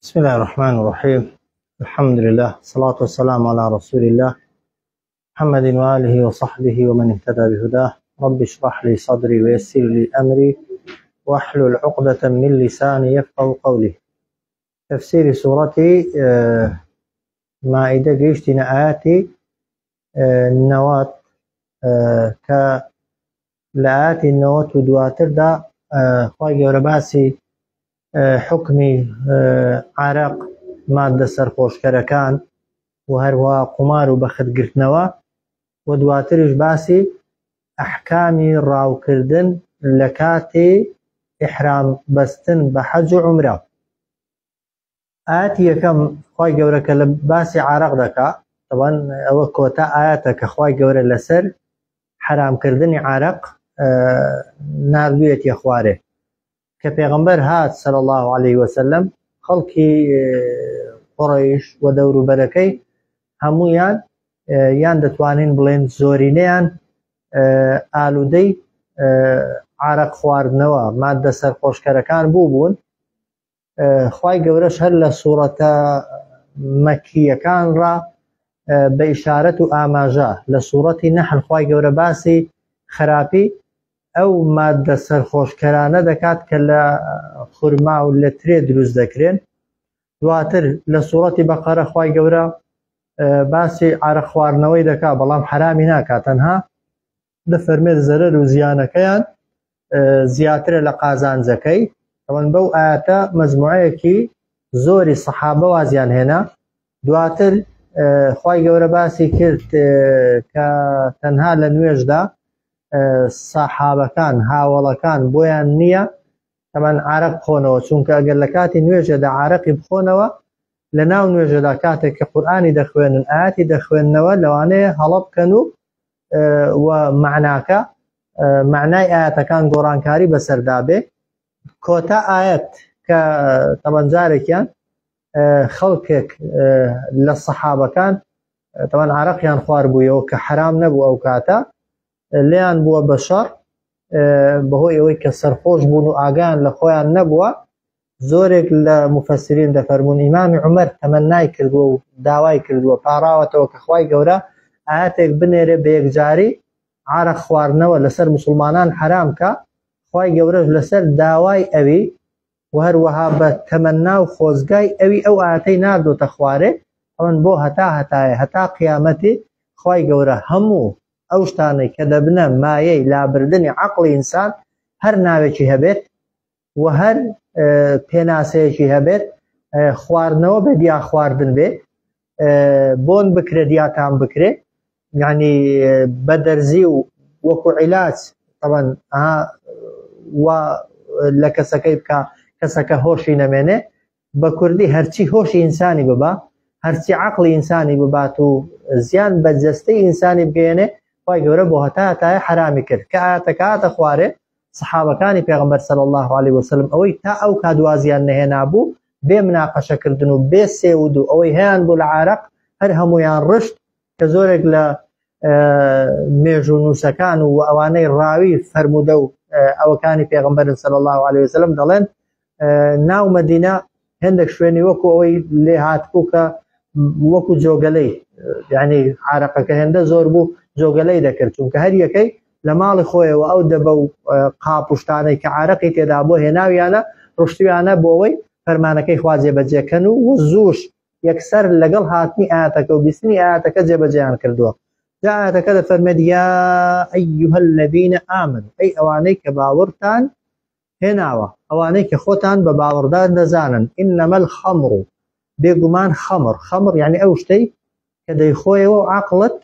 بسم الله الرحمن الرحيم. الحمد لله، الصلاة والسلام على رسول الله محمد وآله وصحبه ومن اهتدى بهداه. رب اشرح لي صدري ويسر لي أمري واحلل عقدة من لساني يفقهوا قولي. تفسير سورة مائدة قيشتنا آياتي النواة كلآيات النواة ودواتر دا خواهي ورباسي حكمي عرق مادة سرخوشكركان وهروا قمار وبخت قرتنوا ودواترش باسي أحكامي راو كردن لكاتي إحرام بستن بحج عمره. آتي كم خواهي قورك باسي عرق دكا طبعا أو كوتا آياتك خواهي قورك لسر حرام كردن عرق ناردوية يخواره كبيغمبر هات صلى الله عليه وسلم خلقي قريش ودور بركي همويان يان دتوانين بلين زورينيان آلودي عرق خواردنوا مادة سرخوشكركان بوبون خواهي قورش هل لسورة مكية كان را بإشارة آماجا لسورة نحل خواهي قور باسي خرابي أو مادة سرخوشكرانة دكات كلا خرما ولا تري دروز ذكرين دواتر لسورة بقرة خواهي قور باسي عرق خوارنوي دكا بلام حرامي ناكا تنها دفرمي الزرر وزيانة كيان زياتر لقازان زكي. طبعا بو آياتا مجموعة كي زوري صحابة وازيان هنا دواتر خواهي قور باسي كرت كتنها لنويج دا صحابة كان هاولا كان بويان نية طبعا عرق خونوا چونك اقل لكاتي نويج دا عرق بخونوا لناو نويج دا كاتك قرآني دخوين الآياتي دخوين نوا لواني هلب كانوا ومعناك معناي آياتا كان قرآن كاري بسردابه كوتا آيات طبعا زاركيان خلقك للصحابة كان طبعا عرقيان خوار بويو كحرام نبو أو كاتا ليان بو بشر بهو يوي كسرخوش بونو آقان لخويان نبوه زورك لمفسرين دفرمون إمام عمر تمناي كردو داواي كردو طاراوته وكخواي قورا آياتك بنيري بيكجاري عرق خوارنوا لسر مسلمانان حرام كا خواي قورج لسر داواي أوي وهروها بتمناو خوزقاي أوي أو آياتي ناردو تخواري طبعا بو هتا قيامتي خواي قورا همو اوشتاني كدبنا مايي لابردني عقل انسان هر ناويشي هبت وهر پيناسيشي هبت خوارنو بديا خواردن بي بون بكري دياتان بكري يعني بدرزي وكو علاج طبعا و لكسكي بكا كسكا هوشي نمينه بكردي هرچي هوشي انساني ببا هرچي عقل انساني بباتو زيان بجستي انساني بگينه خواهي قورا بو هتا حرامي كر كآتا خواره صحابة كاني پیغمبر صلى الله عليه وسلم اوي تا او كادوازيان نهينا بو بي مناقشة كردنو بي سيودو اوي هيان بو العرق هر همويان رشد كزورك ل ميجو نوسكان واواني الراوي فرمودو او كاني پیغمبر صلى الله عليه وسلم دلين ناو مدينة هندك شويني وكو اوي لي هاتكوكا وكو جوغلي يعني عرقك هنده زور بو جوغلي دكر چونك هر يكي لمال خوي او دبو قاپشتاني كعرقي تدابو هناويانا رشتيانا بوي فرمانكي خوازي بجيكنو وزوش يكسر لقل هاتني آياتك وبسني آياتك جبجيان كردوا جاء آياتك فرمد يا أيها الذين آمنوا أي أوانيك باورتان هناوا أوانيك خوتان بباوردان دزانا إنما الخمر بيقمان خمر يعني أوشتي كده يخوي وعقلت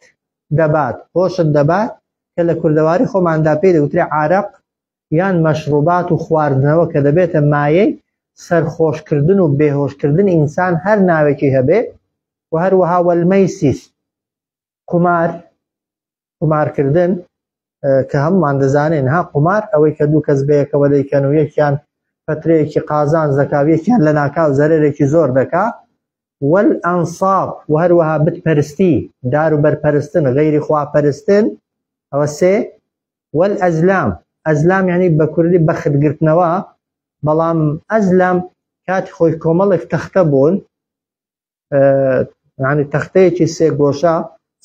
دبات هوش الدبات كلا كردواري خو عند بيد وتري عرق يان مشروبات وخواردنوا كده بيت مايي سر خوش كردن وبيهوش كردن انسان هر ناوكي هبه وهر وها والميسيس قمار كردن كهم عند زانين ها قمار او كدو كزبيك ولي كانوا يكان فتريكي قازان زكاوي كان لناكا وزريريكي زور دكا والأنصاب وهروها بتبرستي دارو بربرستن غير خوا برستن أو سي والأزلام أزلام يعني بكردي بخد قرتنوا بلام أزلام کاتی خۆی کۆمەڵێک تەختە بوون، یعنی تەختەیەکی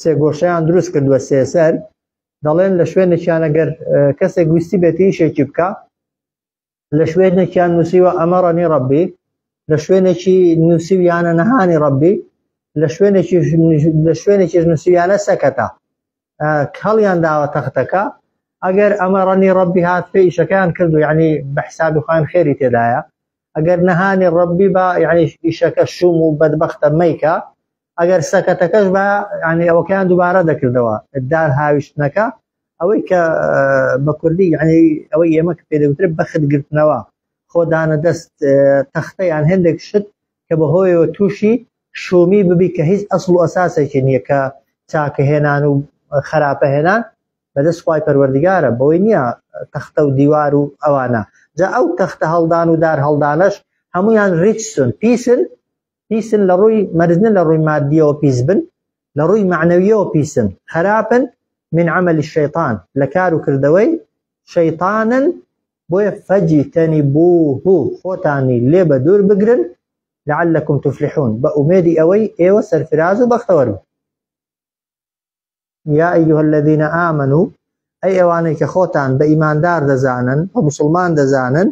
سێ گۆشەیان دروست کردووە سێسەر، دەڵێن لە شوێنێکیان ئەگەر کەسێک ویستی بێتی ئیشێکی بکە، لە شوێنێکیان نووسیوە ئەمەڕەنی ڕەبی، لە شوێنێکی نووسیویانە نەهانی ڕەبی، لە شوێنێکیش نووسیویانە سەکەتە. هەڵیان داوە تەختەکە، ئەگەر ئەمەڕەنی ڕەبی هات پێی ئیشەکەیان کردو، یعنی بە حسابی خۆیان خێری تێدایە. ئەگەر نەهانی ڕەبی بە یعنی ئیشەکە شوم و بەدبەختە مەیکە، ئەگەر سەکەتەکەش بە یعنی ئەوەکەیان دووبارە دەکردەوە دار هاویشتنەکە، ئەوەی کە بە کوردی یعنی ئەوەی ئێمە کە پێدەوترێت بەختگرتنەوە، خۆدانە دەست تەختەیان هێندێک شت کە بەهۆیەوە تووشی شومی ببی کە هیچ ئەسڵ و ئەساسێکی نییە کە چاکە هێنان و خراپە هێنان، بەدەست خوای پەروەردگارە، بەوەی نییە تەختە و دیوار و ئەوانە. جا ئەو تەختە هەڵدان و دار هەڵدانەش هەمویان ریچسن، پیسن لە ڕووی مەرزنە، لە ڕووی مادیەوە پیس بن، لە ڕووی معنەویەوە پیسن، خراپن من عمل الشەیطان، لە کار و کردەوەی شەیطانن، بۆیە فەجتەنیبوه، خۆتانی لێ بە دوور بگرن، لعلكم تفلحون، بە ئومێدی ئەوەی ئێوە سەرفراز و بەختەوەر بن. یا ئەیها الذین ئامنوا، ئەی ئەوانەی کە خۆتان بە ئیماندار دەزانن و مسلمان دەزانن،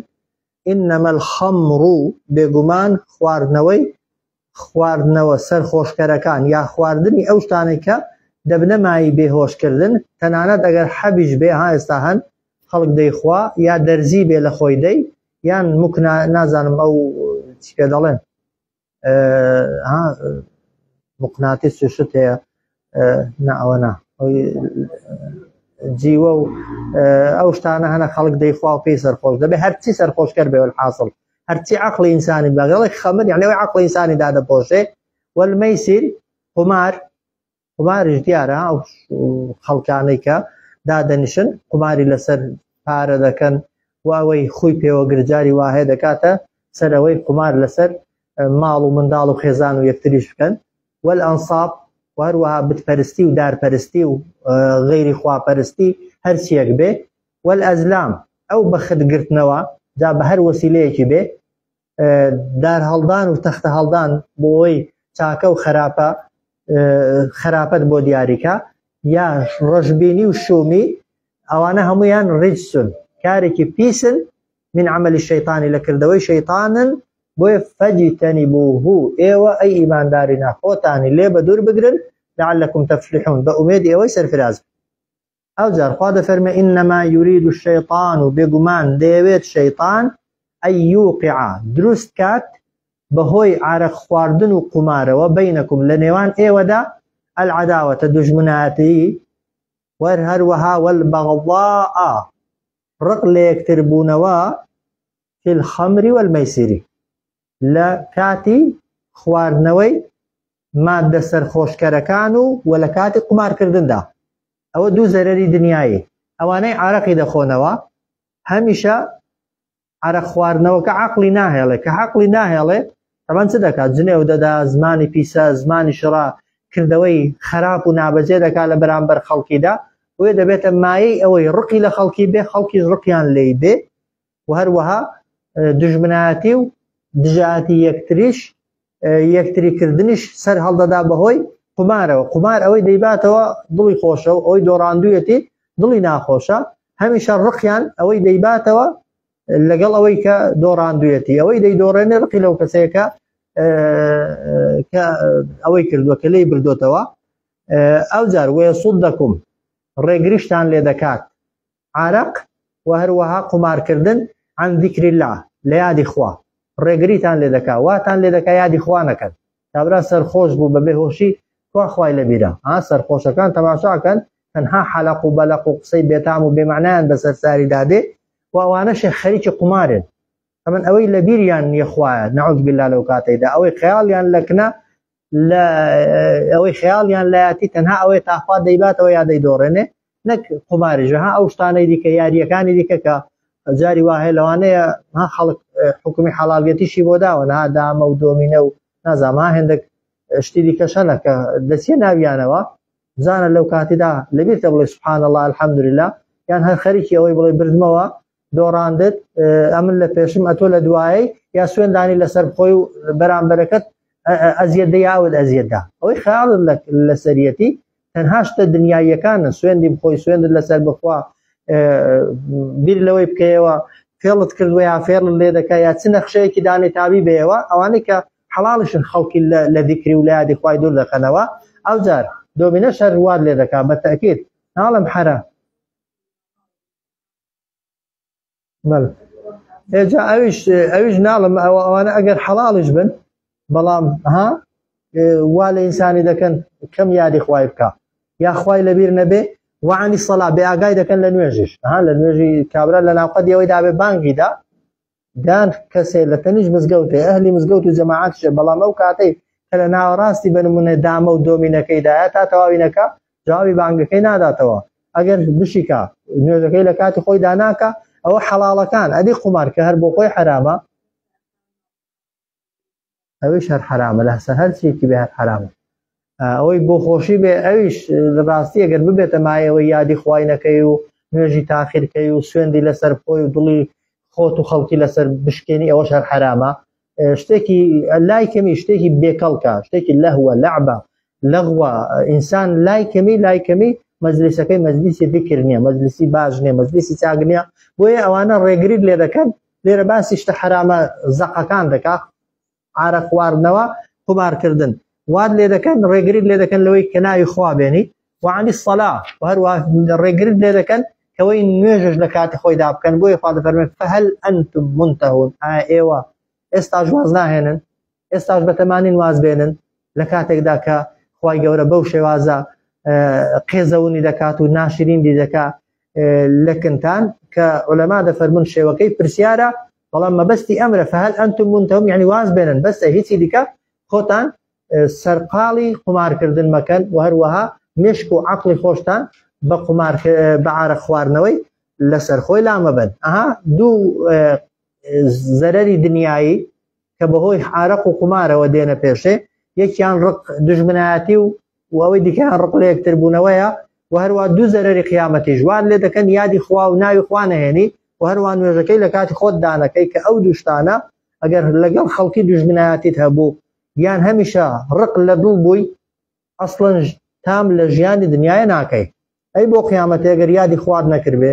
ئینەما الخەمڕ، بێگومان خواردنەوە سەرخۆشکەرەکان یا خواردنی ئەو شتانەی کە دەبنە مای بێهۆشکردن، تەنانەت ئەگەر حەبیش بێ، ها ئێستا هەن خەڵک دەیخوا، یا دەرزی بێ لە خۆی دەی، یان موک نازانم ئەو چی پێ دەڵێن مقناتیس و شت هەیە، ئەوە نا جیوە و ئەو شتانە هەنە خەڵک دەیخوا و پێی سەرخۆش دەبێ، هەرچی سەرخۆشکەر بێ الحاصل، هەرچی عەقڵی ئینسانی بەگەڵێک خەمر یعنی ئەوەی عەقڵی ئینسانی دادەپۆشێ. والمەیسر، قماریش دیارە، ئەو خەڵکانەی کە دادەنیشن قماری لەسەر پارە دەکەن و ئەوەی خۆی پێوە گرجاری وهەیە دەکاتە سەرەوەی قمار لەسەر ماڵ و منداڵ و خێزان و یەکتریش بکەن. والئەنساب، وهروەها بتپەرستی و دارپەرستی و غەیری خواپەرستی هەرچیەک بێ. والئەزلام، ئەو بەختگرتنەوە جا بە هەر وەسیلەیەکی بێ، دار هەڵدان و تەختە هەڵدان بۆی چاکە و خراپەت بۆ دیاریکە، یا ڕەشبینی و شومی، ئەوانە هەمویان ڕیجسن، کارێکی پیسن من عملی شەیطانی، لە کردەوەی شەیطانن، بۆیە فەجتەنیبوه، ئێوە ئەی ئیماندارینە خۆتانی لێ بە دوور بگرن، لعلكم تفلحون، بە ئومێدی ئەوەی سەرفراز. ئەو جار خوا دەفەرمێ ئینەما یورید الشەیطان، و بێگومان دەیەوێت شەیطان ئەی یوقع، دروست کات بەهۆی عارەق خواردن و قمارەوە، بەینەکم لە نێوان ئێوەدا، العەداوەتە دوژمنایەتی، هەروەها والبەغضاء، ڕق لە یەکتربوونەوە، فی الخەمر والمەیسر، لە کاتی خواردنەوەی مادە سەرخۆشکەرەکان و لە کاتی قمارکردندا. ئەوە دوو زەرەری دنیایی. ئەوانەی عارەقی دەخۆنەوە هەمیشە عارەق خواردنەوەکە عەقڵی ناهێڵێ، کە عەقڵی ناهێڵێ تەمان چ دەکات؟ جنێو دەدا، زمانی پیسە، زمانی شڕا، کردەوەی خراپ و نابەجێ دەکات لە بەرامبەر خەڵکیدا، وێ دەبێتە مایەی ئەوەی ڕقی لە خەڵکی بێ، خەڵکیش ڕقیان لێی بێ، و هەروەها دژمنایەتی و دژایەتی یەکتریش، یەکتریکردنیش سەر هەڵدەدا بەهۆی قمارەوە. قمار ئەوەی دەیباتەوە دڵی خۆشە و ئەوەی دۆڕاندوویەتی دڵی ناخۆشە، هەمیشە ڕقیان ئەوەی دەیباتەوە لەگەڵ ئەوەی کە دۆڕاندوویەتی، ئەوەی دەیدۆڕێنێ ڕقی لەو کەسەیەکە کە ئەوەی کردووە کە لێی بردوتەوە. ئەو جار وەیەسوودەکم، ڕێگریشتان لێ دەکات عارەق و هەروەها قمارکردن عن ذیکر الله، لە یادی خوا ڕێگریتان لێ دەکات، واتان لێ دەکات یادی خوا نەکەن، کابرا سەرخۆش بوو بە بێهۆشی خوای لەبیرە. سەرخۆشەکان تەماشاکەن، تەنها حەلەق و بەلەق و قسەی بێتام و بێمعنایان بەسەر ساری دادێ، و ئەوانەشە خەریکی قمارن، ئەمن ئەوەی لەبیریان نییە خوایە، نەعوذ بالله لەو کاتەیدا، ئەوەی خەیاڵیان لەکنە، ئەوەی خەیاڵیان لایەتی تەنها ئەوەی تاخوا دەیباتەوە یا دەیدۆڕێنێ، نەک قماریژە. ئەو شتانەی دیکە، یاریەکانی دیکە کە جاری وهەیە لەوانەیە خەڵک حکومی حەڵاڵیەتیشی بۆ داوە، دامە و دۆمینە و نازانم هێندێک شتی دیکەش هەنە کە دەچێ ناویانەوە، بزانە لەو کاتیدا لەبیرتە بڵێ سوبحان الله الحەمدولله، یان هەر خەریکی ئەوەی بڵێ بردمەوە دۆڕاندت، ئەمن لە پێشم ئەتۆ لە دوایی، یا سوێندانی لەسەر خۆی و بەرامبەرەکەت ئەزیەت دەیاوت ئەزیەتدا ئەوەی خەیاڵت لەسەریەتی تەنها شتە دنیاییەکانن سوێندی بخۆی سوێندت لەسەر بخوا بیر لەوەی بکەیەوە فێڵت کردووە یا فێڵت لێ دەکا یا چ نەخشەیەکی دانی تابی بێەوە ئەوانەی کە حەڵاڵشن خەڵکی لە دیکری و لە یادی خوای دوور دەخەنەوە ئەو جار دۆمینە شەر واد لێ دەکا بە تەکید ناڵم حرە ئێجا ئەویش ناڵم ئەوانە ئەگەر حەڵاڵش بن بەڵام وا لە ئینسانی دەکەن کەم یادی خوای بکە یا خوای لەبیر نەبێ وعنی سەڵا بێ ئاگای دەکەن لە نوێژش لە نوێژی کابرا لە ناوقەتی ئەوەی دابێ بانگیدا دان کەسێ لە تەنیش مزگەوتێ ئەهلی مزگەوت و جەماعەتشە بەڵام ئەو کاتەی کە لە ناوەڕاستی بنمونە دامە و دۆمینەکەیدایە تا تەواوینەکە جوابی بانگەکەی ناداتەوە ئەگەر بشیکە نوێژەکەی لە کاتی خۆی داناکە ئەوە حەڵاڵەکان ئەدی قومار کە هەر بۆ خۆی حرامە ئەویش هەر حرامە لە هەسەر هەرچێکی بێ هەر حرامە ئەوەی بۆ خۆشی بێ ئەویش ڕاستی ئەگەر ببێتە مایەوەی یادی خوای نەکەی و نوێژی تاخیرکەی و سوێندی لەسەر خۆی و دڵی خۆت و خەڵکی لەسەر بشکێنی ئەوەش هەر حرامە شتێکی لای کەمی شتێکی بێکەڵکە شتێکی لەهوە لەعبە لەغوە ئینسان لای کەمی مەجلیسەکەی مەجلیسی ذیکر نییە مەجلیسی باش نییە مەجلیسی چاک نییە بۆیە ئەوانە ڕێگریت لێ دەکەن لێرە باسی شتە حرامە زەقەکان دەکا عارە خواردنەوە قومارکردن واد لێ دەکەن ڕێگریت لێ دەکەن لەوەی کە ناوی خوا بێنی وعنی سەڵا هەروە ڕێگریت لێ دەکەن کەوەی نوێژش لە کاتی خۆیدا بکەن بۆیە خوا دەفەرمێت فهل ئەنتم منتەهون ئێوە ئێستاش واز ناهێنن ئێستاش بەتەمانین واز بێنن لە کاتێکدا کە خوای گەورە بەو شێوازە قێزەونی دەکات و ناشرینی دەکا لەکنتان کە عولەما دەفەرمون شێوەکەی پرسیارە بەڵام مەبەستی ئەمرە فهل ئەنتم منتەهون یعنی واز بێنن بەسە هیچی دیکە خۆتان سەرقاڵی قومارکردن مەکەن و هەروەها مشک و عەقڵی خۆشتان بە عارە خواردنەوەی لەسەر خۆی لامەبن دوو زەرەری دنیایی کە بەهۆی عارەق و قومارەوە دێنە پێشێ یەکیان ڕق دژمنایەتی و ئەوەی دیکەیان ڕق لە یەکتر بوونەوەیە و هەروە دوو زەرەری قیامەتی ژوان لێ دەکەن یادی خوا و ناوی خوا نەهێنی و هەروە نوێژەکەی لە کاتی خۆت دانەکەی کە ئەو دوشتانە ئەگەر لەگەڵ خەڵکی دژمنایەتیت هەبوو یان هەمیشە ڕق لە دڵ بووی ئەسڵەن تام لە ژیانی دنیاە ناکەی ئەی بۆ قیامەتێ ئەگەر یادی خوارد نەکردبێ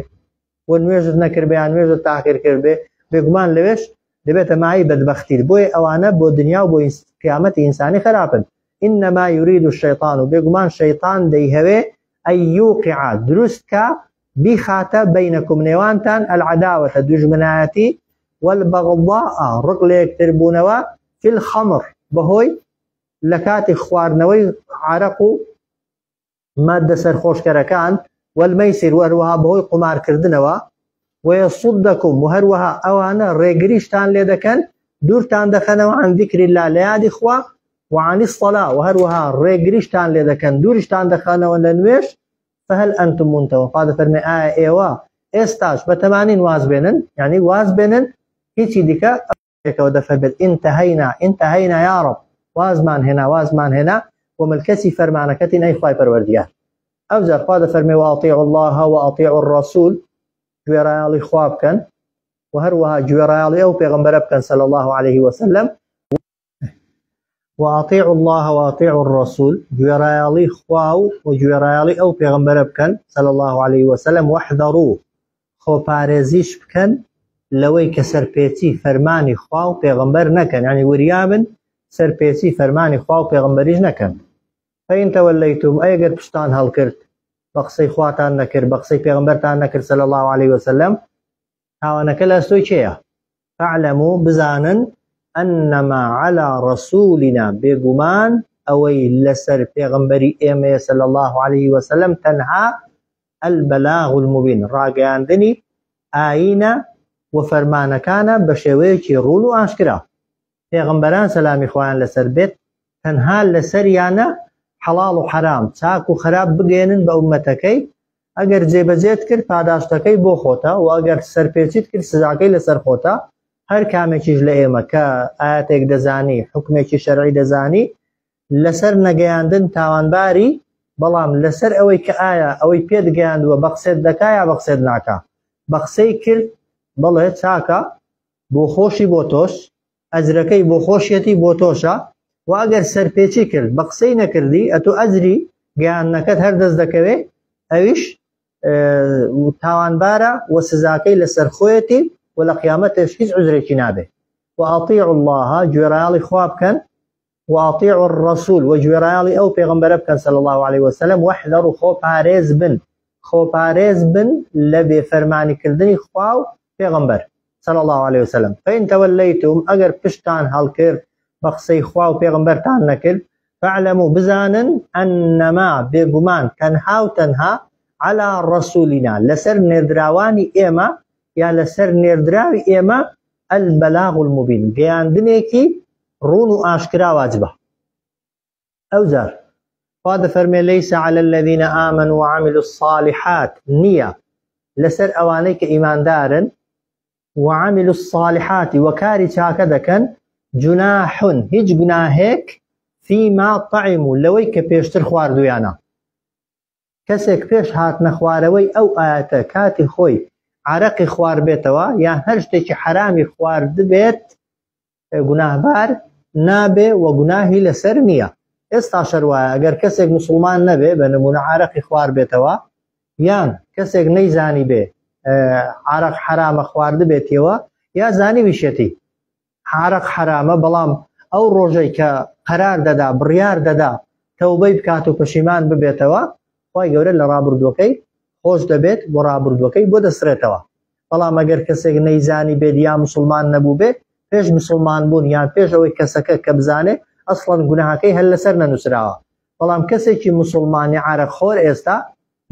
و نوێژت نەکردبێ یان نوێژت تاخیر کردبێ بێگومان لەوێش دەبێتە مای بەدبەختیت بۆیە ئەوانە بۆ دنیا و بۆ قیامەتی ئینسانی خراپن إنما يريد الشيطان بێگومان شەیطان دەیهەوێ ئەی یوقع دروستکە بیخاتە بینەکم نێوانتان العداوەتە دژمنایەتی والبغضاء ڕق لە یەکتر بوونەوە في الخمر بەهۆی لە کاتی خواردنەوەی عارەق و مادە سەرخۆشکەرەکان والمەیسر وهروەها بەهۆی قومارکردنەوە ويصدكم وهروها ئەوانە ڕێگریشتان لێ دەکەن دوورتان دەخەنەوە عن ذکر الله لە یادی خوا وعن الصلاة وهروها ڕێگریشتان لێ دەکەن دوورشتان دەخەنەوە لە نوێژ فهل ئەنتم منتەهون خوا دەفەرمێ ئێوە ئێستاش بەتەمانین واز بێنن یعنی واز بێنن هیچی دیکە ئەوەکەوە دەفەرمێت ئینتەهەینا یا ڕەب وازمان هێنا وملکەسی فەرمانەکەتین ئەی خوای پەروەردگار ئەو جار خوا دەفەرمێ وأطیعوا الله وأطیعوا الرسول گوێڕایاڵی خوا بکەن و هەروەها گوێڕایاڵی ئەو پێغەمبەرە بکەن صلی الله عليه وسلم وأطيعوا الله وأطيعوا الرسول گوێڕایاڵی خوا و گوێڕایاڵی ئەو پێغەمبەرە بکەن صلی الله عليه وسلم واحذروا خۆپارێزیش بکەن لەوەی کە سەرپێچی فەرمانی خوا و پێغەمبەر نەکەن یعنی وریابن سەرپێچی فەرمانی خوا و پێغەمبەریش نەکەن فإن توليتم ئەگەر پشتان هەڵکرد بە قسەی خواتان نەکرد بە قسەی پێغەمبەرتان نەکرد صلی الله عليه وسلم تاوانەکە لە ئەستۆی کێیە فاعلموا بزانن أنما على رسولنا بێگومان ئەوەی لەسەر پێغەمبەری ئێمەیە صلی الله عليه وسلم تەنها البلاغ المبین ڕاگەیاندنی ئاینە و فەرمانەکانە بە شێوەیەکی ڕوون و ئاشکرا پێغەمبەران سەلامی خۆیان لەسەر بێت تەنها لەسەریانە حەڵاڵ و حرام چاک و خراپ بگەێنن بە ئومەتەکەی ئەگەر جێبەجێت کرد پاداشتەکەی بۆ خۆتە و ئەگەر سەرپێچیت کرد سزاکەی لەسەر خۆتە هەر کامێکیش لە ئێمە کە ئاەتێک دەزانی حکمێکی شەرعی دەزانی لەسەر نەگەیاندن تاوانباری بەڵام لەسەر ئەوەی کە ئایا ئەوەی پێدگەیاندووە بە قسێت دەکا یا بە قسێت ناکا بە قسەی کرد بەڵێ چاکە بۆ خۆشی بۆ تۆش ئەجرەکەی بۆ خۆشیەتی بۆ تۆشە و ئەگەر سەرپێچی کرد بە قسەی نەکردی ئەتۆ ئەجری گەیاندنەکەت هەر دەست دەکەوێ ئەویش تاوانبارە و سزاکەی لەسەر خۆیەتی و لە قیامەتش هیچ عذرێکی نابێ وأطيعوا الله جوێڕایاڵی خوا بکەن وأطيعوا الرسول وجوێڕایاڵی ئەو پێغەمبەرە بکەن صلى الله عليه وسلم واحذروا خۆ پارێز بن لە بێفەرمانیکردنی خوا و پێغەمبەر صلى الله عليه وسلم فإن توليتم أجر پشتان هەڵکرد بە قسەی خوا و پێغەمبەرتان نەکرد فاعلموا بزانن أنما بێگومان تەنها و تەنها على رسولنا لسر نێردراوانی ئێمە یا لەسەر نێردراوی ئێمە البلاغ المبين گەیاندنێکی ڕوون و ئاشکرا واجبە ئەوجار خوا دەفەرمێ ليس على الذين آمنوا وعملوا الصالحات نییە لەسەر ئەوانەی کە ئیماندارن وعملوا الصالحات وكاري چاکە دەکەن جناح هیچ گوناهێک فيما طعموا لەوەی کە پێشتر خواردویانە کەسێک پێش هاتنە خوارەوەی ئەو ئاەتە کاتی خۆی عرەقی خوار بێتەوە یان هەر شتێکی حرامی خوارد بێت گوناهبار نابێ و گوناهی لەسەر نییە ئێستا شەروایە ئەگەر کەسێک مسلمان نەبێ بە نمونە عرەقی خوار بێتەوە یان کەسێک نەیزانی بێ عرەق حرامە خوارد بێتەوە یا زانی ویشەتی عرەق حرامە بەڵام ئەو ڕۆژەی کە قەرار دەدا بڕیار دەدا تەوبەی بکات و پەشیمان ببێتەوە خوای گەورە لە ڕابردووەکەی خۆش دەبێت بۆ ڕابردووەکەی بۆ دەسرێتەوە بەڵام ئەگەر کەسێک نەیزانی بێت یا مسلمان نەبوو بێ پێش مسلمان بوون یان پێش ئەوەی کەسەکە کە بزانێ ئەسڵەن گوناهەکەی هەر لەسەر نەنووسراوە بەڵام کەسێکی مسلمانی عرەقخۆر ئێستا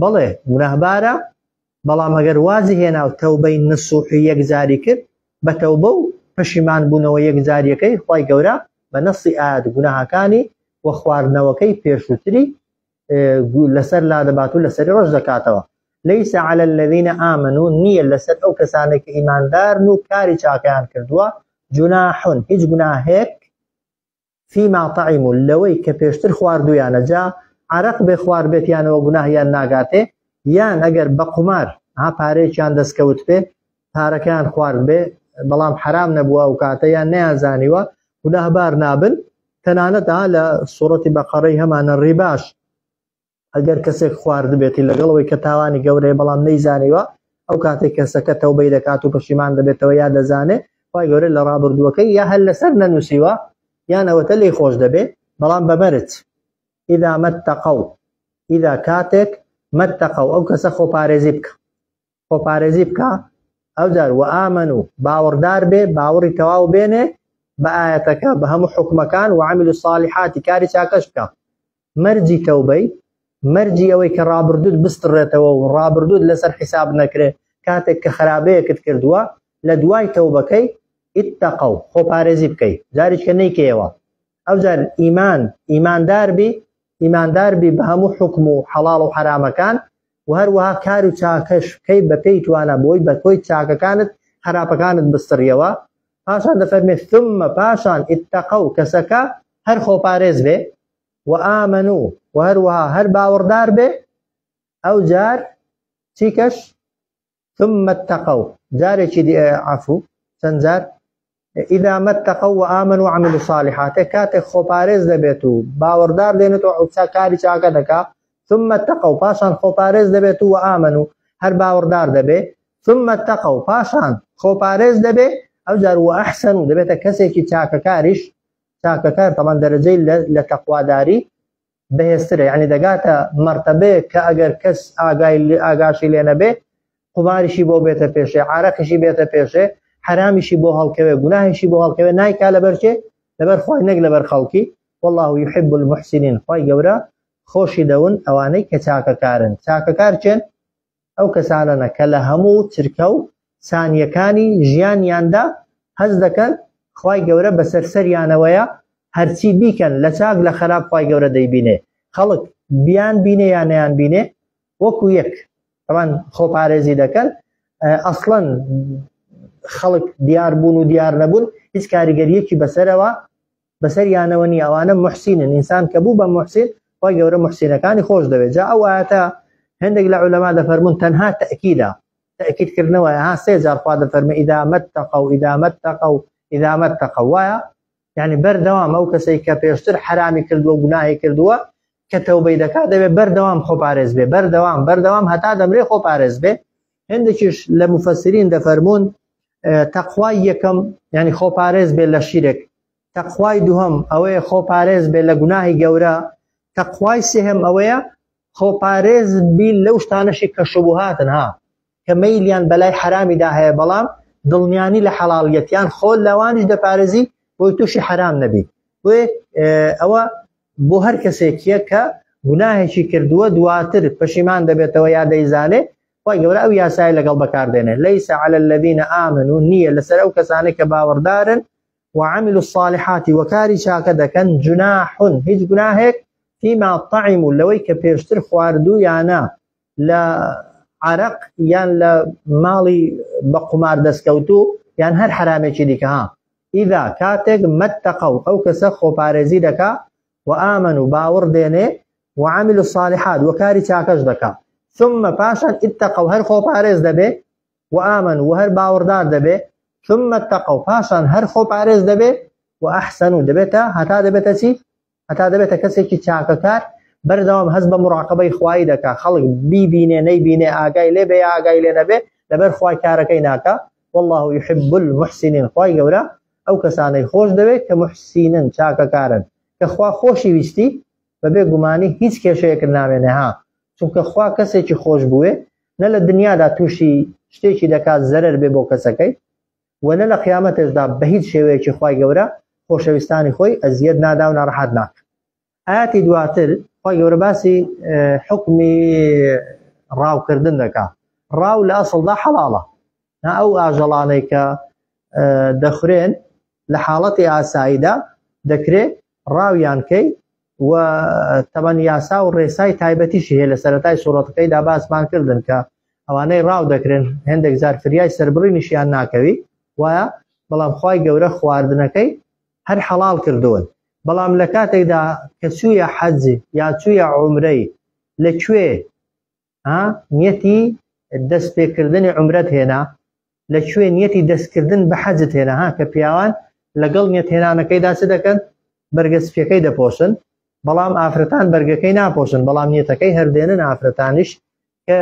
بەڵێ گوناهبارە بەڵام ئەگەر وازی هێنا و تەوبەی نسوحی یەکجاری کرد بە تەوبە و پەشیمان بوونەوە یەکجاریەکەی خوای گەورە بە نەسی ئاەت گوناهەکانی و خواردنەوەکەی پێشووتری لەسەر لادەبات و لەسەری ڕۆژ دەکاتەوە ليس على الذين آمنوا نییە لەسەر ئەو کەسانێک کە ئیماندارن و کاری چاکەیان کردووە جناح هیچ گوناهێک فيما طعموا لەوەی کە پێشتر خواردویانە جا عرەق بێ خوار بێتیانەوە گوناهیان ناگاتێ یان ئەگەر بە قومار پارەیەکیان دەستکەوت بێ پارەکەیان خوارد بێ بەڵام حرام نەبووە ئەو کاتە یان نەیانزانیوە گوناهبار نابن تەنانەت لە سوورەتی بەقەرەی هەمانە ڕیباش ئەگەر کەسێک خوارد بێتی لەگەڵەوەی کە تاوانی گەورەیە بەڵام نەیزانیوە ئەو کاتێک کەسەکە تەوبەی دەکات و پەشیمان دەبێتەوە یا دەزانێ خوای گەورە لە ڕابردووەکەی یا هەر لەسەر نەنووسیوە یان ئەوەتە لێی خۆش دەبێ بەڵام بەمەرج ئیدا مەتەقەو ئیدا کاتێک مەتەقەو ئەو کەسە خۆپارێزی بکە ئەوجار و ئامن و باوەڕدار بێ باوەڕی تەواو بێنێ بە ئاەتەکە بە هەموو حکمەکان و عامل و صالحاتی کاری چاکەش بکە مەرجی تەوبەی مەرجی ئەوەی کە ڕابردوود بستڕێتەوە و ڕابردوود لەسەر حیساب نەکرێ کاتێک کە خراپەیەکت کردووە لە دوای تەوبەکەی ئیتەقەو خۆپارێزی بکەیت جاریچکە نەیکەیەوە ئەوجار ئیماندار بی بە هەموو حکم و حەڵاڵ و حرامەکان و هەروەها کار و چاکەش بکەی بە پێی توانە بۆی بە تۆی چاکەکانت خراپەکانت بستڕیەوە پاشان دەفەرمێت ثم پاشان ئیتەقەو کەسەکە هەر خۆپارێز بێ و ئامنوا و هەروەها هەر باوەڕدار بێ ئەوجار چیکەش ثم اتقوا جارێکی عفو چەند جار ئیدا مەتەقەو و ئامنوا وعملوا الصالحات کاتێک خۆپارێز دەبێت و باوەڕدار دێنێتەوە ئەو کاری چاکە دەکا ثم اتقوا پاشان خۆپارێز دەبێت و ئامنوا هەر باوەڕدار دەبێ ثم اتقوا پاشان خۆپارێز دەبێ ئەوجار و ئەحسنوا دەبێتە کەسێکی چاکەکاریش چاکەکار تەمان دەرەجەی لە تەقواداری بەهێزترە یعنی دەگاتە مەرتەبەیە کە ئەگەر کەس ئاگاشی لێ نەبێ قوماریشی بۆ بێتە پێشێ عرەقیشی بێتە پێشێ حرامیشی بۆ هەڵکەوێ گوناهیشی بۆ هەڵکەوێ نایکا لەبەر چێ لەبەر خۆی نەک لەبەر خەڵکی والله يحب المحسنين خۆی گەورە خۆشی دەون ئەوانەی کە چاکەکارن چاکەکار چێن ئەو کەسانەنە کە لە هەموو چرکە و سانیەکانی ژیانیاندا هەز دەکەن خۆی گەورە بەسەر سەریانەوەیە هەرچی بیکەن لە چاک لە خراپ خۆی گەورە دەیبینێ خەڵک بیان بینێ یان نەیان بینێ وەکو یەک طبعا خۆپارێزی دەکەن ئەسڵەن خەڵک دیار بوون و دیار نەبوون هیچ کاریگەریەکی بەسەریانەوە نیە ئەوانە محسینن ئینسان کە بوو بە محسین خۆی گەورە محسینەکانی خۆش دەوێت جا ئەو ئاەتە هەندێک لە عولەما دەفەرمون تەنها تەئکیدە تەئکیدکردنەوە ها سێ جار خوا دەفەرمێ ئیدا مەتەقەو ئیدا مەتەقەو إذا ما اتقوا يعني بردوام أو كسي كبيشتر حرامي كردوا وجناهي كردوا كتوبة دكا دبي بردوام خو بارز به بردوام هتا دمري خو بارز به عندكش لمفسرين دفرمون تقوى يكم يعني خو بارز به للشرك تقوى دوهم أو خو بارز به لجناهي جورا تقوى سهم أو خو بارز به لوش تانشي كشبهاتها كميليان بلاي حرامي ده هي بلام دڵنیانی لە حەڵاڵیەتیان خۆ لەوانش دەپارێزی بۆی تووشی حرام نەبی وێ ئەوە بۆ هەر کەسێکیە کە گوناهێکی کردووە دواتر پەشیمان دەبێتەوە یا دەیزانێ خۆی گەورە ئەو یاسای لەگەڵ بەکاردێنێ لەیس عەلە الەذینە ئامنوا نییە لەسەر ئەو کەسانەی کە باوەڕدارن وعملوا الصالحات وەکاری چاکە دەکەن جوناح هیچ گوناهێک فيما طعموا لەوەی کە پێشتر خواردوو یانە لە عرق یان لە ماڵی بە قومار دەستکەوتوو یان هەر حرامێکی دیکە ها ئیدا کاتێک مەتەقەو ئەو کەسە خۆپارێزی دەکا و ئامن و باوەڕ دێنێ وعملوا الصالحات وەکاری چاکەش دەکا ثم پاشان اتقوا هەر خۆپارێز دەبێ وآمن و هەر باوەڕدار دەبێ ثم اتقوا پاشان هەر خۆپارێز دەبێ و ئەحسەنوا دەبێتە هەتا دەبێتە چی هەتا دەبێتە کەسێکی چاکەکار بەردەوام هەست بە مڕاقەبەی خوای دەکا خەڵک بیبینێ نەیبینێ ئاگای لێ بێ ئاگای لێ نەبێ لەبەر خوای کارەکەی ناکا والله يحب المحسنين خوای گەورە ئەو کەسانەی خۆش دەوێت کە محسینن چاکەکارن کە خوا خۆشی ویستی بەبێ گومانی هیچ کێشەیەکت نامێنێ ها چونکە خوا کەسێکی خۆش بووێ نە لە دنیادا تووشی شتێکی دەکات زەرەر بێ بۆ کەسەکەی و نە لە قیامەتێشدا بە هیچ شێوەیەکی خوای گەورە خۆشەویستانی خۆی ئەزیەت نادا و ناڕەحەت ناکە ئاەتی دواتر خوای گەورە باسی حکمی ڕاوکردن دەکا ڕاو لە ئەسڵدا حەڵاڵە نا ئەو ئاژەڵانەی کە دەخورێن لە حاڵەتی ئاساییدا دەکرێت ڕاویان کەی و تەمەن یاسا و ڕێسای تایبەتیشی هەیە لە سەرەتای سوورەتەکەیدا باسمان کردن کە ئەوانەی ڕاو دەکرێن هەندێک جار فریای سەربڕینیشیان ناکەوی وایە بەڵام خوای گەورە خواردنەکەی هەر حەڵاڵ کردوون بەڵام لە کاتێکدا کە چوویە حەجی یا چوویە عومرەی لەکوێ نیەتی دەستپێکردنی عومرەت هێنا لەکوێ نیەتی دەستکردن بە حەجت هێنا ها کە پیاوان لەگەڵ نیەت هێنانەکەیدا چ دەکەن بەرگەسپیەکەی دەپۆشن بەڵام ئافرەتان بەرگەکەی ناپۆشن بەڵام نیەتەکەی هەردێنن ئافرەتانیش کە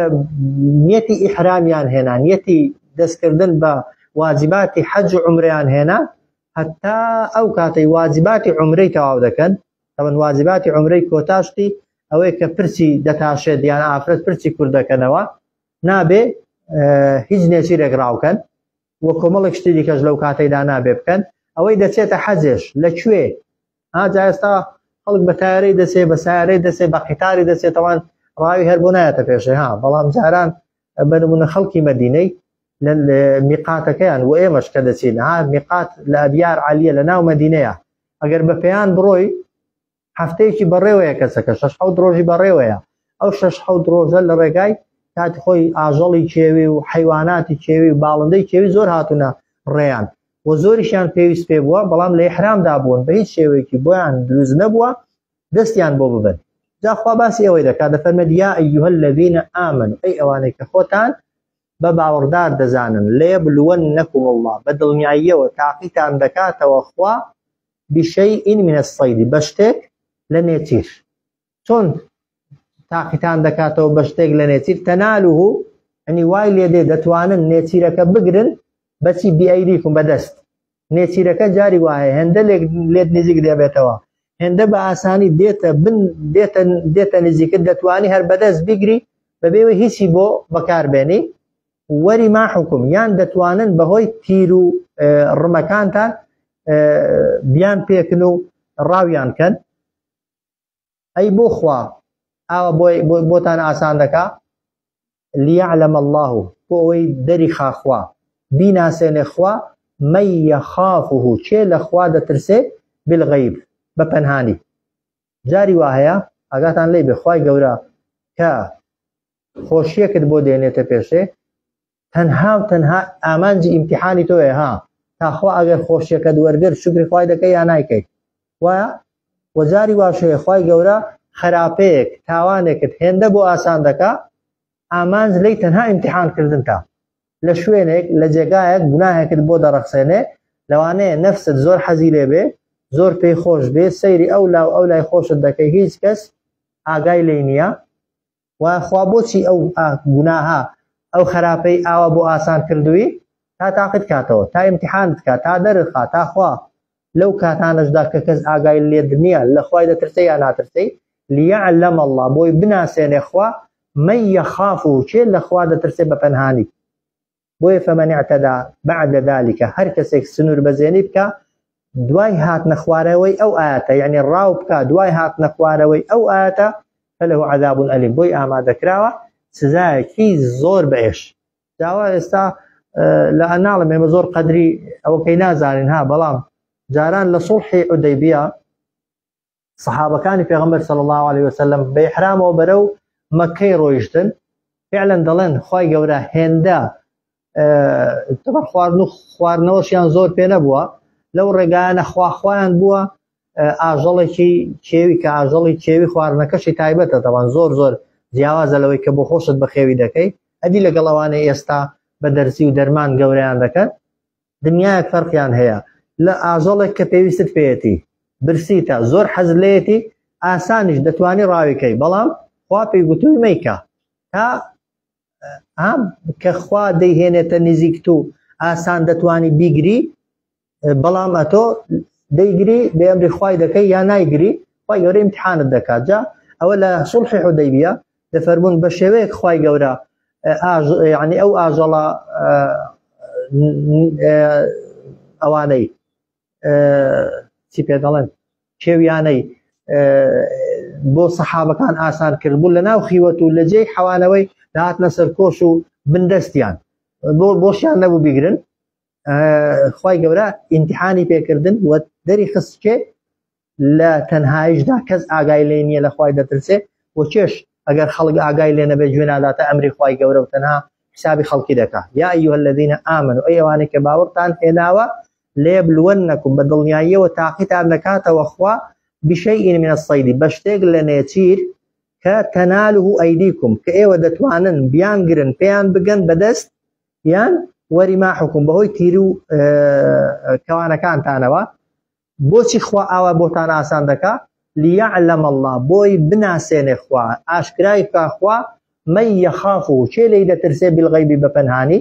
نیەتی ئیحرامیان هێنا نیەتی دەستکردن بە واجباتی حەج و عومرەیان هێنا حتا ئەو کاتەی واجباتی عومرەی تەواو دەکەن تەمەن واجباتی عومرەی کۆتاشتی ئەوەی کە پرچی دەتاشێت یان ئافرەت پرچی کوور دەکەنەوە نابێ هیچ نێچیرێک ڕاوکەن وە کۆمەڵێک شتی دیکەش لەو کاتەیدا نابێ بکەن ئەوەی دەچێتە حەجێش لەکوێ جا ئێستا خەڵک بە تایارەی دەچێت بە سیارەی دەچێت بە قیتاری دەچێتەوەن ڕاوی هەر بۆ نایەتە پێشێ ها بەڵام جاران بە نمونە خەڵکی مەدینەی لە میقاتەکەیان و ئێمەش کە دەچین ها میقات لە ئەبیار عالیە لە ناو مەدینەیە ئەگەر بە پێیان بڕۆی هەفتەیەکی بەڕێوەیە کەسەکە 6 ڕۆژی بەڕێوەیە ئەو 6 ڕۆژە لە ڕێگای کاتی خۆی ئاژەڵی کێوی و حیواناتی کێوی و باڵندەی کێوی زۆر هاتوونە ڕێیان و زۆریشیان پێویست پێ بووە بەڵام لە ئیحرامدا بوون بە هیچ شێوەیەکی بۆیان دروست نەبووە دەستیان بۆ ببن جاخوا باسی ئەوەی دەکات دەفەرمێت یا ئەیها الذین ئامنوا ئەی ئەوانەی کە خۆتان بە باوەڕدار دەزانن لێبلوەنەکم الله بە دڵنیاییەوە تاقیتان دەکاتەوە خوا بشەیء من الصید بە شتێک لە نێچیر چۆن تاقیتان دەکاتەوە بە شتێک لە نێچیر تەنالوه ئەنی وای لێ دێ دەتوانن نێچیرەکە بگرن بەچی بیئەیدیکم بەدەست نێچیرەکە جاری وایە هێندە لێت نزیک دەبێتەوە هێندە بە ئاسانی دێتە نزیکت دەتوانی هەر بەدەست بیگری بەبێوە هیچی بۆ بەکاربێنی وەری ما حکم یان دەتوانن بەهۆی تیر و ڕمەکانتان بیان پێکن و ڕاویان کەن ئەی بۆ خوا ئاوە بۆتان ئاسان دەکا لیعلم الله بۆ ئەوەی دەری خاخوا بیناسێنێ خوا من یەخافه چێ لە خوا دەترسێ بالغەیب بە پەنهانی جاری وا هەیە ئاگاتان لێ بێ خوای گەورە کە خۆشیەکت بۆ دێنێتە پێشێ تەنها و تەنها ئامانجی ئیمتیحانی تۆیە ها تاخوا ئەگەر خۆشیەکەت وەرگر شکری خوای دەکەی یا نایکەی وایە وەجاری واشەیە خوای گەورە خراپەیەک تاوانێکت هێندە بۆ ئاسان دەکا ئامانج لی تەنها ئیمتیحانکردن تا لە شوێنێک لە جێگایەک گوناهێکت بۆ دەڕەخسێنێ لەوانەیە نەفست زۆر حەزی لێ بێ زۆر پێی خۆش بێ سەیری ئەو لای خۆشت دەکەی هیچ کەس ئاگای لێ نییە و خوا بۆچی ئەو گوناها ئەو خراپەی ئاوا بۆ ئاسان کردووی تا تاقت کاتەوە تا ئیمتحانت کات تا دەرخا تا خوا لەو کاتانەشدا کە کەس ئاگای لێ نییە لە خوای دەترسێ یا ناترسەی لیعلم الله بۆی بناسێنێ خوا من يخاف چێ لە خوا دەترسێ بە پەنهانی بۆیە فمن اعتدى بعد ذلك هەر کەسێک سنوور بەزێنی بکە دوای هاتنە خوارەوەی ئەو ئاەتە یعنی ڕاو بکە دوای هاتنە خوارەوەی ئەو ئاەتە فله عذاب ئەلیم بۆی ئامادەکراوە سزایەکی زۆر بەئێش داوا ئێستا لە ئەناڵم ئێمە زۆر قەدری ئەوەکەی نازانین ها بەڵام جاران لە سوڵحی حودەیبیە سەحابەکانی پێغەمبەر صلی الله عليه وسلم بە ئیحرامەوە بەرەو مەکەی ڕۆیشتن فعلا دەڵێن خوای گەورە هێندە خواردنەوەشیان زۆر پێ نەبووە لەو ڕێگایانە خواخوایان بووە ئاژەڵێکی کێوی کە ئاژەڵی کێوی خواردنەکەشی تایبەتە دەوان زۆر زۆر جیاوازە لەوەی کە بۆ خۆشت بە خێوی دەکەی ئەدی لەگەڵەوانەی ئێستا بە دەرسی و دەرمان گەورەیان دەکەن دنیایەک فەرقیان هەیە لە ئاژەڵێک کە پێویستت پێیەتی برسیتە زۆر حەز لێتی ئاسانیش دەتوانی ڕاویکەی بەڵام خوا پێی گوتووی مەیکە تا کە خوا دەیهێنێتە نزیکت و ئاسان دەتوانی بیگری بەڵام ئەتۆ دەیگری بە ئەمری خوای دەکەی یا نایگری خوای گەورە ئیمتحانت دەکات جا ئەوە لە سوڵحی حودەیبیە دەفەرمون بە شێوەیەک خوای گەورە یعنی ئەو ئاژەڵە ئەوانەی چی پێ دەڵێن کێویانەی بۆ سەحابەکان ئاسان کرد بوو لە ناو خیوەت و لە جێی حەوانەوەی داهاتنە سەر کۆش و بندەستیان بۆشیان نەبوو بیگرن خوای گەورە ئیمتحانی پێکردن و دەری خستکێ لە تەنهاییشدا کەس ئاگای لێ نییە لە خوای دەترسێ و چێش ئەگەر خەڵک ئاگای لێ نەبێت گوێ ناداتە ئەمری خوای گەورە و تەنها حسابی خەڵکی دەکات یا ئەیها الذین ئامنوا ئەی ئەوانەی کە باوەڕتان هێناوە لێبلوەنەکم بە دڵنیاییەوە تاقیتان دەکاتەوە خوا بشەیء من الصید بە شتێک لە نێچیر کە تەنالوه ئەیدیکم کە ئێوە دەتوانن بیانگرن پێیان بگەن بەدەست یان وەریماحکم بەهۆی تیر و کەوانەکانتانەوە بۆچی خوا ئاوا بۆتان ئاسان دەکا لیعلم الله بۆی بناسێنێ خوا ئاشکرای بکا خوا من یخافه چێ لێی دەترسێ بالغەیبی بە پەنهانی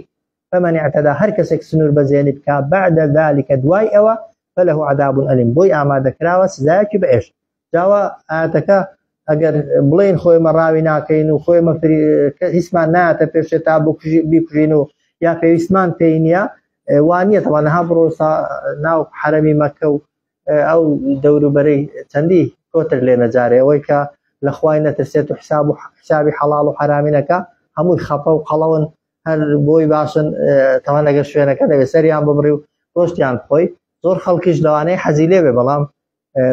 فمن اعتدى هەر کەسێک سنوور بەزێنی بکا بعد ذلك دوای ئەوە فله عذاب ئەلیم بۆی ئامادەکراوە سزایەکی بەئێش جاوە ئاەتەکە ئەگەر بڵێن خۆیمە ڕاوی ناکەین و خۆیمە هیچمان نایەتە پێشێ تا بیکوژین و یا پێویستمان پێی نییە وانە تەوانەها بڕۆ ناو حرەمی مەکە و ئەو دەوروبەرەی چەندی کۆتر لێ نەجارێ ئەوەی کە لە خوای نەترسێت و حسابی حەڵاڵ و حرامینەکە هەمووی خەپە و قەڵەون هەر بۆی باشن تەوان لەگەر شوێنەکە دەوێت سەریان ببڕی و گۆشتیان بخۆی زۆر خەڵکیش لەوانەیە حەزی لێ بێ بەڵام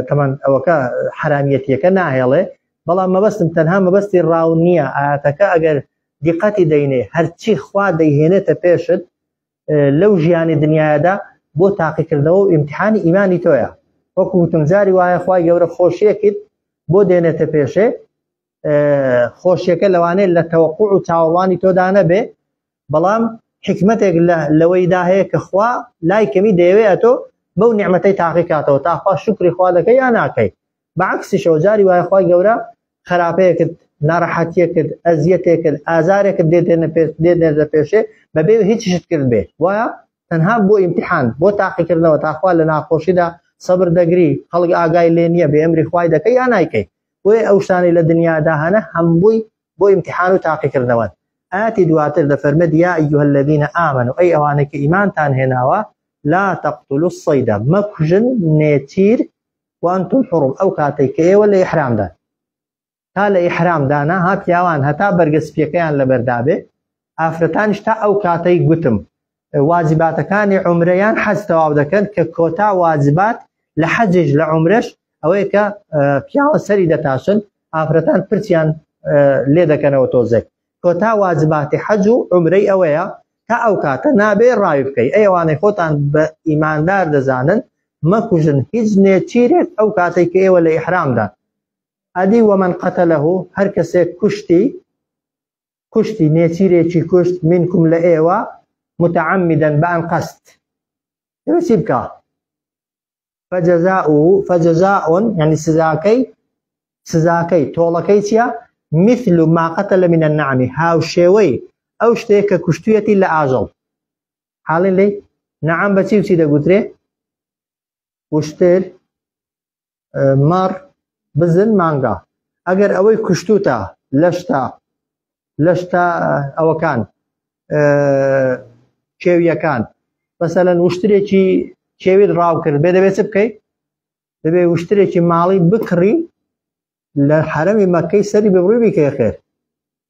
تەمان ئەوەکە حرامەتیەکە ناهێڵێ بەڵام مەبەستم تەنها مەبەستی ڕاو نییە ئاەتەکە ئەگەر دیقەتی دەینێ هەرچی خوا دەیهێنێتە پێشت لەو ژیانی دنیادا بۆ تاقیکردنەوە و ئیمتحانی ئیمانی تۆیە وەکو وتم جاری وایە خوای گەورە خۆشیەکت بۆ دێنێتە پێشێ خۆشیەکە لەوانەیە لە تەوەقوع و چاوەڕوانی تۆدا نەبێ بەڵام حکمتێک لەوەیدا هەیە کە خوا لای کەمی دەیەوێت تۆ بەو نیعمەتەی تاقیکاتەوە تا خوا شکری خوا دەکەی یا ناکەی بەعکسیشەوە جاری وایە خوای گەورە خراپەیەکت ناڕەحەتیەکت ئەزیەتێکت ئازارێکت دێنێتە پێشێ بەبێ هیچیشت کرد بێ وایە تەنها بۆ ئیمتحان بۆ تاقیکردنەوە تاخوا لە ناخۆشیدا سەبر دەگری خەڵک ئاگای لێ نییە بێ ئەمری خوای دەکەی یا نایکەی بۆیە ئەو شتانەی لە دنیادا هەنە هەمووی بۆ ئیمتحان و تاقیکردنەوە ئاەتی دواتر دەفەرمێت یا ئەیها الذین ئامنوا ئەی ئەوانەی کە ئیمانتان هێناوە لا تقتلوا الصید مەکوژن نێچیر وانتم حرم ئەو کاتێک کە ئێوە لە ئیحرامدان تا لە ئیحرامدانە ها پیاوان هەتا بەرگەسپیەکەیان لەبەردابێ ئافرەتانیش تا ئەو کاتەی گوتم واجباتەکانی عومرەیان حەج تەواو دەکەن کە کۆتا واجبات لە حەجش لە عومرەش ئەوەیە کە پیاوە سەری دەتاشن ئافرەتان پرچیان لێ دەکەنەوە تۆزێک کۆتا واجباتی حەج و عومرەی ئەوەیە تا ئەو کاتە نابێ ڕاوی بکەی ئەوانەی خۆتان بە ئیماندار دەزانن مەکوژن هیچ نێچیرێک ئەو کاتێک کە ئێوە لە ئیحرامدان ئەدی ومن قەتەلەه هەر کەسێک کوشتی نێچیرێکی کوشت منکم لە ئێوە متعمدا بەئەن قەست يسيبك فجزاء يعني سزاكي تولكيتيا مثل ما قتل من النعم هاو شوي او شتيك كشتيتي لآجل حالين لي نعم بتشيو سيدا قدري وشتر مار بزن مانغا اگر اوي كشتوتا لشتا او كان شوية كان مثلا وشتريكي شوي راو كرد بيدا بيسبكي دبي وشتريكي مالي بكري لحرم مكة سري ببري بك خير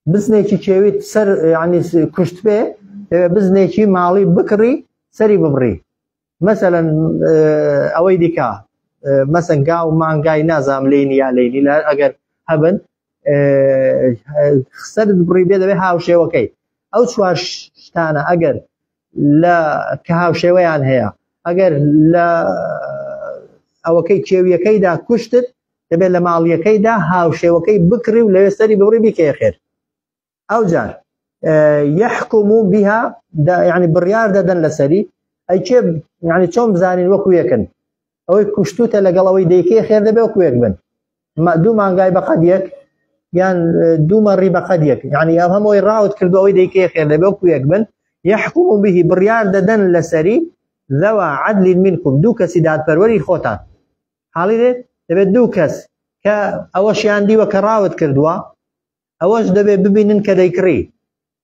بزنيكي شوي سر يعني كشت به بزنيكي مالي بكري سري ببري مثلا اوي ديكا مثلا قاو مانغاي نازام ليني يا ليني لا اگر هبن سرد ببري بيدا هاو شوكي او شوار شتانا اگر لا كهاو شويان هيا اگر لا اوكي شويكي دا كشتت دبي لماليكي دا هاو شوكي بكري ولا سري ببري بك خير او جار يحكم بها دا يعني بريار ددن لسري اي شيء يعني شوم زانين وكو يكن او كشتوته لقلوي ديكي خير دبي وكو يكبن ما دوما غاي بقديك يعني دوما ري بقديك يعني هم يراود كردوي ديكي خير دبي وكو يكبن يحكم به بريار ددن لسري ذوى عدل منكم دوك سيدات بروري خوتان حالي دبي دوكس كاوش عندي وكراود كردوا اوش دبي ببينن كديكري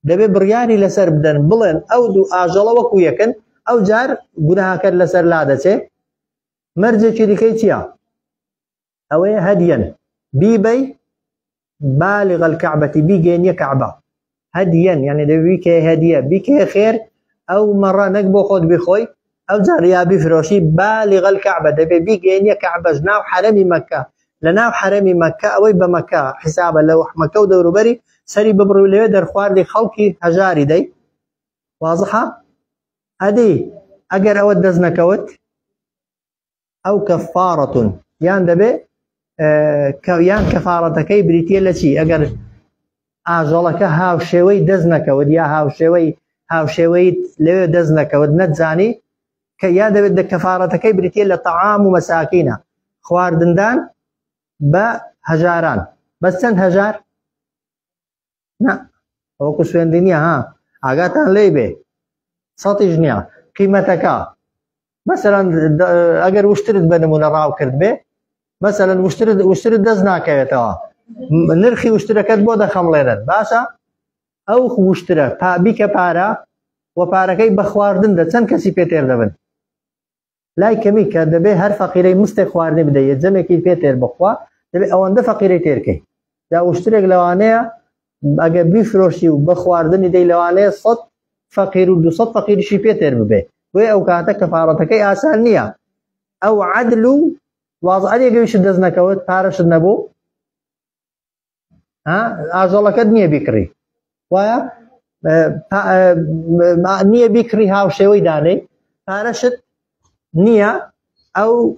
دبي برياري لسر بدن بلن او دو اجلا وكو يكن او جار غناها كر لسر لادته مرجه شريكيتيا او هديا بيبي بالغ الكعبه بيجين كعبه هديا يعني دبي بيك هديه بيك خير او مره نقبو خد بخوي او جار يا بفروشي بالغ الكعبه دبي بيجين كعبه جناو حرم مكه لناو حرم مكه او بمكه حسابا لو مكه ودور بري سري ببرو لي در خوار دي خلقي هجاري دي واضحه ادي اگر اود دزنكوت او كفاره يان دبي يان كفارتكي بريتي لشي اگر اجلك هاو شوي دزنكوت يا هاو شوي لو دزنكوت نتزاني كيا دبي كفارتكي بريتي لطعام مساكين خوار دندان بهجاران بس چند هجار نا او كسوين دنيا ها اگاتان ليبه سطجنيا قيمتك مثلا اگر وشترد بنمونه راو كرد به مثلا وشترد دزنا كيتا نرخي وشتركت بودا خملينن باشا او وشترك بك بارا وباركي بخواردن ده چند كسي بيتر دبن لاي كمي كرد به هر فقيري مستخواردن بده زمكي بيتر بخوا دبي اونده فقيري تركي دا وشترك لوانه اگر بفروشي وبخواردن دي لوانه صد فقير ودو صد فقير شي بيتر به وي او كاتك كفارتك اسانيه او عدل واض عليه قيش دزنكوت بارش النبو ها اجلك دنيا بكري ويا نيه بكري هاو شوي داني بارشت نيه او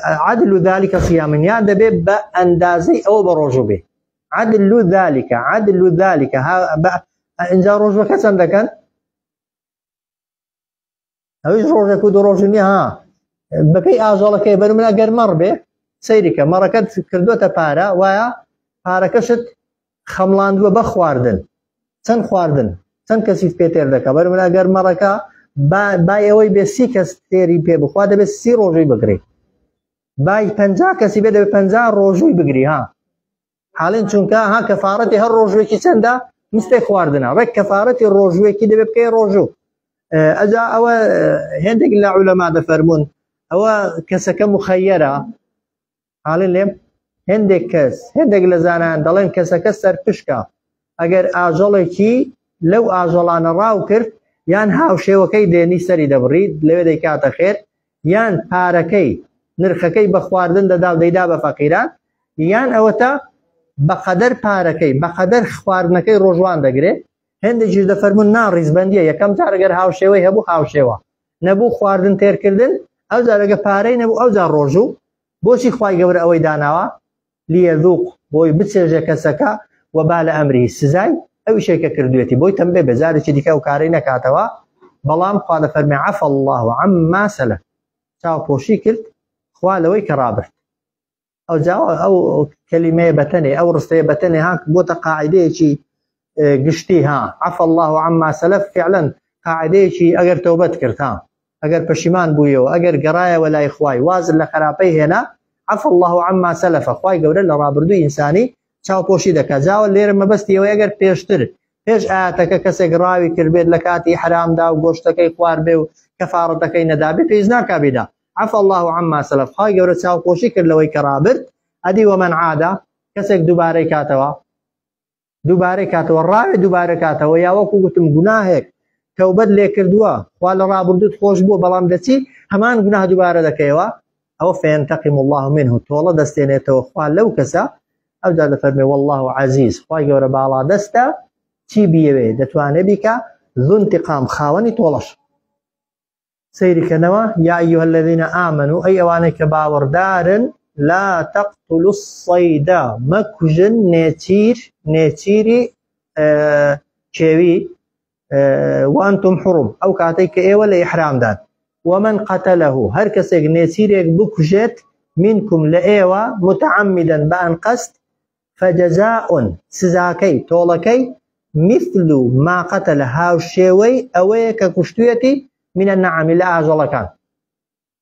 عدل ذلك صيام يا دبي باندازي او بروجبه عدل ذلك ها ان جا روجبه كسندكن اويش روجك ودروجني ها بكي اجلك بن من اگر مربه سيرك مركت كردوته بارا ويا باركشت خملاند وبخواردن سن خواردن سن كسيف بيتر دكا بر من اگر مركا باي اوي بسي كس تيري بي بخوا ده بسي روجي بگري باي 50 كسي بده 50 روجي بگري ها حالين چونكا ها كفارتي هر روجي كي چندا مست خواردنا رك كفارتي روجي كي ده بكي روجو اجا او هندق العلماء ده فرمون او كسك مخيره حالين لم هندق لزانان دلين كسك سر پشكا اگر اجلكي لو اجلان راو كرت يان هاو شوكي ديني سري دبري لو دي كاتا خير يان باركي نرخكي بخواردن داو ديدا بفقيران يان اوتا بقدر باركي بقدر خواردنكي روجوان دغري هند جيد فرمون نار رزبنديه يكم جار اگر هاو شوي هبو هاو شوا نبو خواردن تير كردن او زارغه باري نبو او زار روجو بوشي خواي غبر اوي داناوا ليذوق بوي بتسجه كسكا وبال امره سزاي او شيء كردويتي بوي تنبه بزار شي ديكا وكاري نكاتوا بەڵام خوا دەفەرمێ عەفە الله عەمما سەلەف چاوپۆشی کرد خوا لەوەی کە ڕابرد ئەو جاوە ئەو کەلیمەیە بەتەنێ ئەو ڕستەیە بەتەنێ ها بۆتە قاعیدەیەکی گشتی ها عەفە الله عەمما سەلەف فعلا قاعیدەیەکی ئەگەر تەوبەت کرد ها ئەگەر پەشیمان بوویەوە ئەگەر گەڕایەوە لای خوای وازر لە خراپەی هێنا عەفە الله عەمما سەلەف خوای گەورە لە ڕابردووی ئینسانی چاوپۆشی دەکات جاوە لێرە مەبەستیەوە ئەگەر پێشتر پێش ئاەتەکە کەسێک ڕاوی کردبێت لە کاتی حرامدا و گۆشتەکەی خواردبێ و کەفارەتەکەی نەدابێ پێویست ناکا بیدا عەفە الله عەمما سەلەف خوای گەورە چاوپۆشی کرد لەوەی کە ڕابرد ئەدی وەمەن عادا کەسێک دووبارەی کاتەوە ڕاوێ دووبارە کاتەوە یا وەکو گوتم گوناهێک تەوبەت لێ کردووە خوا لە ڕابردووت خۆش بووە بەڵام دەچی هەمان گوناه دووبارە دەکەیەوە ئەوە فینتەقم الله منه تۆڵە دەستێنێتەوە خوا لەو کەسە ئەوجا دەفەرمێ والله عەزیز خوای گەورە باڵا دەستە چی بیەوێ دەتوانێت بیکە ذو انتقام خاوەنی تۆڵەش سەیریکەنەوە یا ئەیها الذین آمنوا ئەی ئەوانەی کە باوەڕدارن لا تقتلوا الصيد مەکوژن نێچیری کێوی وانتم حرم ئەو کاتێک کە ئێوە لە ئیحرامدان ومن قتله هەر کەسێک نێچیرێک بکوژێت منکم لە ئێوە متعمدا بە ئەن قەست فجزاء سزاکەی تۆڵەکەی مثل ما قتل هاوشێوەی ئەوەیە کە کوشتویەتی من النعم لە ئاژەڵەکان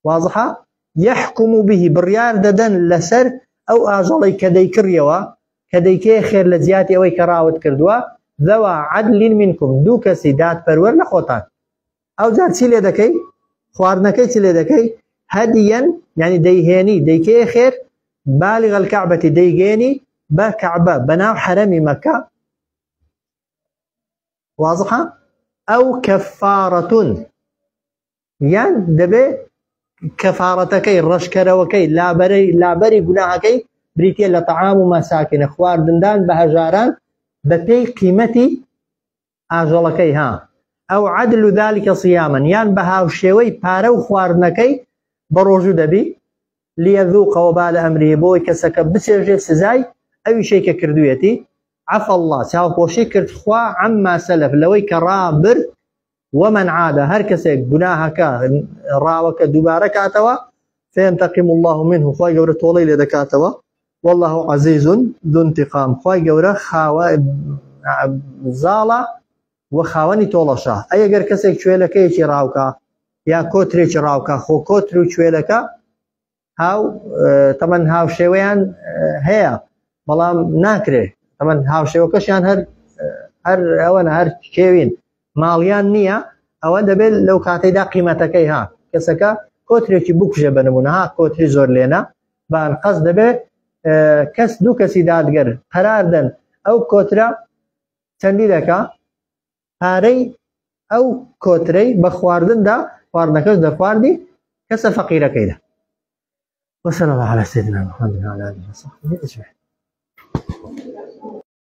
واضحە يحكم به بڕیار دەدەن لەسەر ئەو ئاژەڵەی کە دەیکڕیەوە کە دەیکێ خێر لە زیاتی ئەوەی کە ڕاوت کردووە ذەوا عەدل منکم دوو کەسی دادپەروەر لە خۆتان ئەو جار چی لێ دەکەی خواردنەکەی چی لێ دەکەی هەدیەن یعنی دەیهێنی دەیکێ خێر بالغ الكعبەتی دەیگێنی بە کەعبە بەناو حەرەمی مەکە واضحە ئەو کەفارەتون یان دەبێ کەفارەتەکەی ڕەشکەرەوەکەی لابەری گوناهەکەی بریتە لە طعام و مەساکینە خواردندان بە هەژاران بە پێی قیمەتی ئاژەڵەکەی ها ئەو عەدل ذلك صیاما یان بە هاوشێوەی پارە و خواردنەکەی بە ڕۆژوو دەبی لیەذوق وبال ئەمری بۆی کەسەکە بچێژێ سزای ئەویشەی کە کردوویەتی عەفە الله چاوپۆشی کرد خوا عەمما سەلەف لەوەی کە ڕابرد ومن عادە هەر کەسێک گوناهەکە ڕاوەکە دووبارە کاتەوە فینتەقم الله منه خوای گەورە تۆڵەی لێ دەکاتەوە والله عەزیز ذو انتقام خوای گەورە زاڵە و خاوەنی تۆڵەشە ئەگەر کەسێک کوێلەکەیەکی ڕاوکە یا کۆترێکی ڕاوکە خۆ کۆتر و کوێلەکە تەمەن هاوشێوەیان هەیە بەڵام ناکرێ تەمەن هاوشێوەکەشیان هەر ئەوەنە هەر کێوین ماڵیان نییە ئەوە دەبێت لەو کاتەیدا قیمەتەکەی ها کەسەکە کۆترێکی بکوژێ بنمونە ها کۆتری زۆر لێنە بان قەس دەبێت کەس دوو کەسی دادگەر قەرار دەن ئەو کۆترە چەندی دەکا پارەی ئەو کۆترەی بە خواردندا خواردنەکەش دەخواردی کەسە فەقیرەکەیدا وصلى الله على سيدنا محمد وعلى آله وصحبه أجمعين